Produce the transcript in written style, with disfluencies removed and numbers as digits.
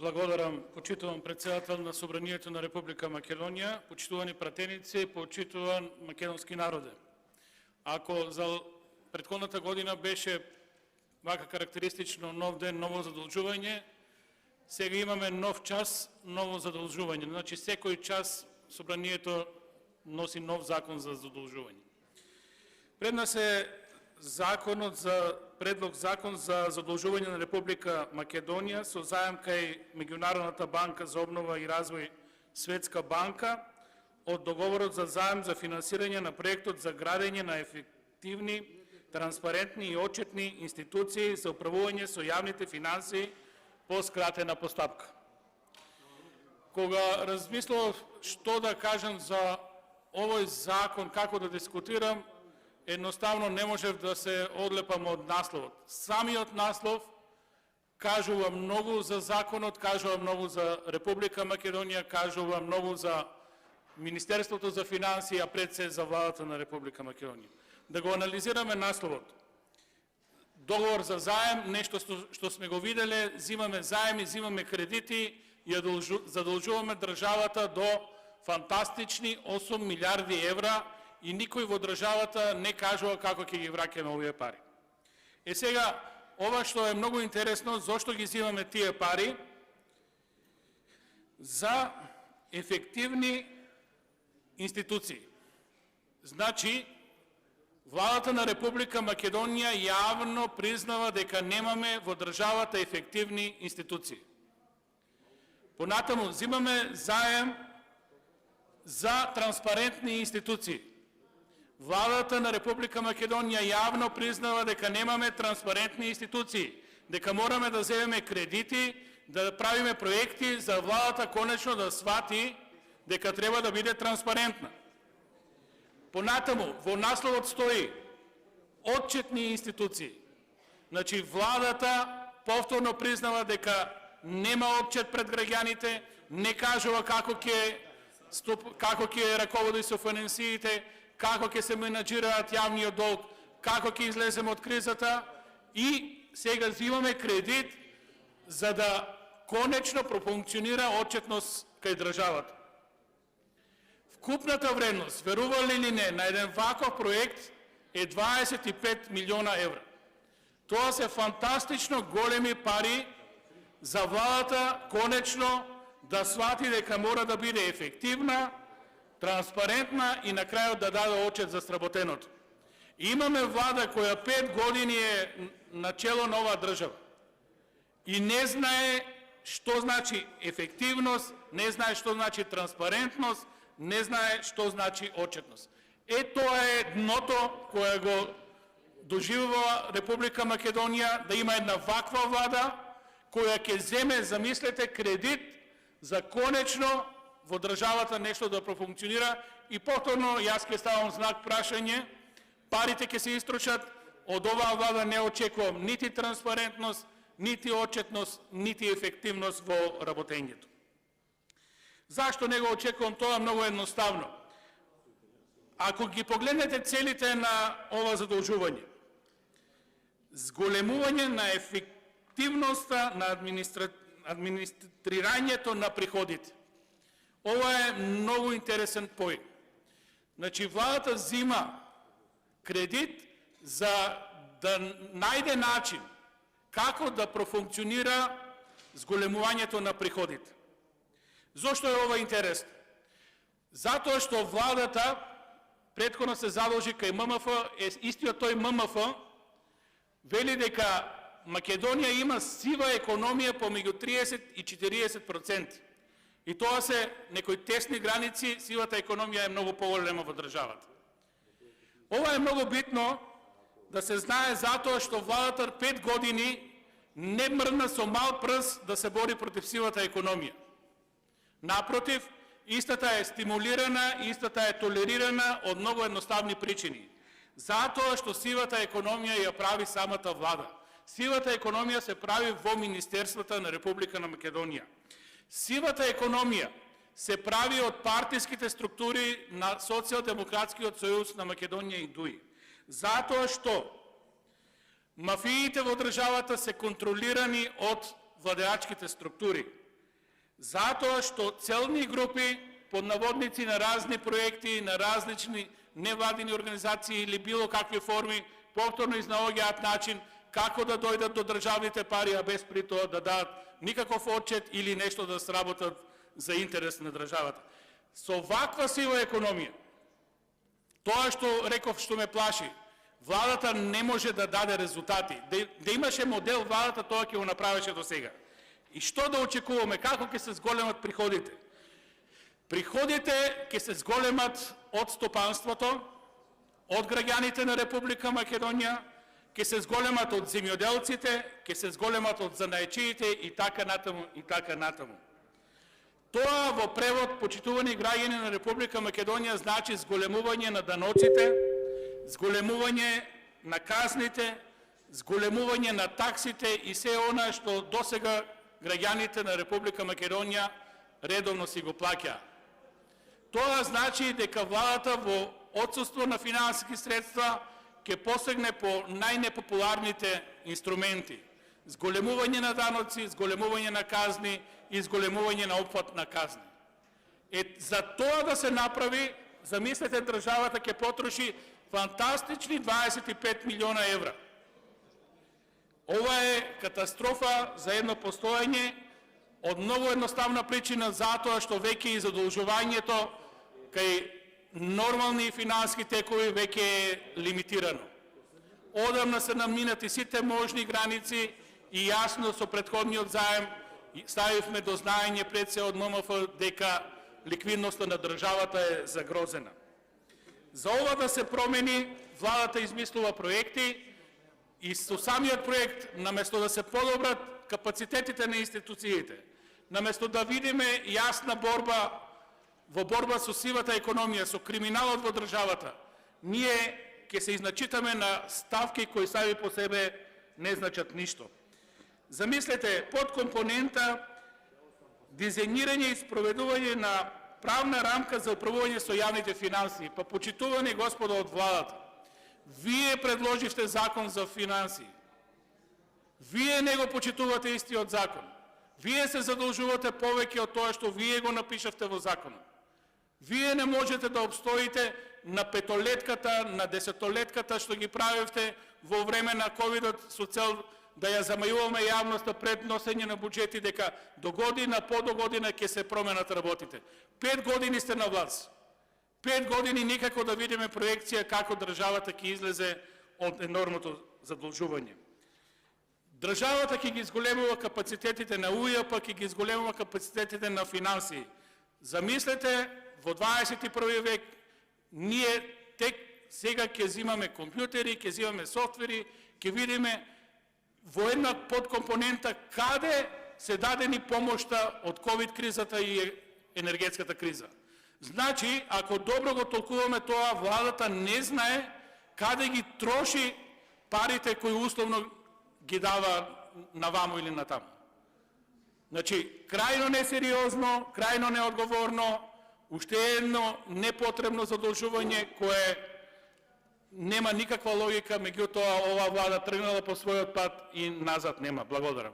Благодарам, почитуван председател на Собранието на Република Македонија, почитувани пратеници, почитуван македонски народе. Ако за претходната година беше вака карактеристично нов ден, ново задолжување, сега имаме нов час, ново задолжување. Значи, секој час Собранието носи нов закон за задолжување. Пред нас е предлог закон за задолжување на Република Македонија со заем кај Меѓународната банка за обнова и развој Светска банка од договорот за заем за финансирање на проектот за градење на ефективни, транспарентни и отчетни институции за управување со јавните финансии по скратена постапка. Кога размислував што да кажам за овој закон, како да дискутирам, едноставно не можев да се одлепам од насловот. Самиот наслов кажува многу за законот, кажува многу за Република Македонија, кажува многу за Министерството за финансии, а пред се за владата на Република Македонија. Да го анализираме насловот. Договор за заем, нешто што сме го виделе, зимаме заеми, зимаме кредити и задолжуваме државата до фантастични 8 милиарди евра, и никој во државата не кажува како ќе ги враќаме овие пари. Сега, ова што е многу интересно, зошто ги зимаме тие пари? За ефективни институции. Значи, владата на Република Македонија јавно признава дека немаме во државата ефективни институции. Понатаму, зимаме заем за транспарентни институции. Владата на Република Македонија јавно признава дека немаме транспарентни институции, дека мораме да земеме кредити, да правиме проекти за владата конечно да свати дека треба да биде транспарентна. Понатаму, во насловот стои отчетни институции. Значи, владата повторно признава дека нема отчет пред граѓаните, не кажува како ќе раководи со финансиите, како ќе се менаџираат јавниот долг, како ќе излеземе од кризата, и сега зимаме кредит за да конечно профункционира отчетност кај државата. Вкупната вредност, верували или не, на еден ваков проект е 25 милиона евра. Тоа се фантастично големи пари за владата конечно да свати дека мора да биде ефективна, транспарентна и на крајот да даде отчет за сработеното. Имаме влада која 5 години е начело на оваа држава и не знае што значи ефективност, не знае што значи транспарентност, не знае што значи отчетност. Тоа е дното кое го доживува Република Македонија, да има една ваква влада која ќе земе, замислете, кредит за конечно во државата нешто да профункционира, и повторно јас ќе ставам знак прашање, парите ќе се истрочат, од оваа влада не очекувам нити транспарентност, нити отчетност, нити ефективност во работењето. Зашто не го очекувам тоа? Многу едноставно. Ако ги погледнете целите на ова задолжување, зголемување на ефективноста на администрирањето на приходите. Ова е многу интересен поим. Значи, владата зима кредит за да најде начин како да профункционира зголемувањето на приходите. Зошто е ова интересно? Затоа што владата претходно се задолжи кај ММФ, истиот тој ММФ вели дека Македонија има сива економија помеѓу 30 и 40%. И тоа се некои тесни граници, сивата економија е многу поголема во државата. Ова е многу битно да се знае, затоа што владата 5 години не мрдна со мал прст да се бори против сивата економија. Напротив, истата е стимулирана, истата е толерирана од многу едноставни причини. Затоа што сивата економија ја прави самата влада. Сивата економија се прави во Министерствата на Република на Македонија. Сивата економија се прави од партиските структури на Социјалдемократскиот сојуз на Македонија и ДУИ. Затоа што мафиите во државата се контролирани од владеачките структури. Затоа што целни групи под наводници на разни проекти, на различни невладини организации или било какви форми, повторно изнаоѓаат начин како да дојдат до државните пари, а без при тоа да дадат никаков отчет или нешто да сработат за интерес на државата. Со ваква сива економија, тоа што реков што ме плаши, владата не може да даде резултати. Да имаше модел владата, тоа ќе го направеше до сега. И што да очекуваме? Како ќе се зголемат приходите? Приходите ќе се зголемат од стопанството, од граѓаните на Република Македонија, ќе се зголемат од земјоделците, ќе се зголемат од занаечиите и така натаму, и така натаму. Тоа во превод, почитувани граѓани на Република Македонија, значи зголемување на даноците, зголемување на казните, зголемување на таксите и се она што досега граѓаните на Република Македонија редовно си го плаќаат. Тоа значи дека владата во отсуство на финансиски средства ќе посегне по најнепопуларните инструменти. Зголемување на даноци, зголемување на казни и зголемување на опфат на казни. За тоа да се направи, замислете, државата ќе потроши фантастични 25 милиона евра. Ова е катастрофа за едно постоење од многу едноставна причина, затоа што веќе и задолжувањето кај нормални финансиски текови веќе е лимитирано. Одамна се наминати сите можни граници и јасно со претходниот заем ставивме до знаење пред се од ММФ дека ликвидноста на државата е загрозена. За ова да се промени, владата измислува проекти и со самиот проект, наместо да се подобрат капацитетите на институциите, наместо да видиме јасна борба во борба со сивата економија, со криминалот во државата, ние ќе се изначитаме на ставки кои сами по себе не значат ништо. Замислете, под компонента дизајнирање и спроведување на правна рамка за управување со јавните финансии. Па почитувани господа од владата, вие предложивте закон за финансии. Вие не го почитувате истиот закон. Вие се задолжувате повеќе од тоа што вие го напишавте во законот. Вие не можете да обстоите на петолетката, на десетолетката што ги правевте во време на ковидот со цел да ја замајуваме јавноста пред носење на буџети дека до година, по до година ќе се променат работите. 5 години сте на власт. 5 години никако да видиме проекција како државата ќе излезе од енормното задолжување. Државата ќе ги зголемува капацитетите на УЈП, ќе ги зголемува капацитетите на финансии. Замислете, во 21 век ние тек сега ќе земаме компјутери, ќе земаме софтвери, ќе видиме во една подкомпонента каде се дадени помошта од ковид кризата и енергетската криза. Значи, ако добро го толкуваме тоа, владата не знае каде ги троши парите кои условно ги дава наваму или натаму. Значи, крајно несериозно, крајно неодговорно, уште едно непотребно задолжување кое нема никаква логика, меѓутоа ова влада тргнала по својот пат и назад нема. Благодарам.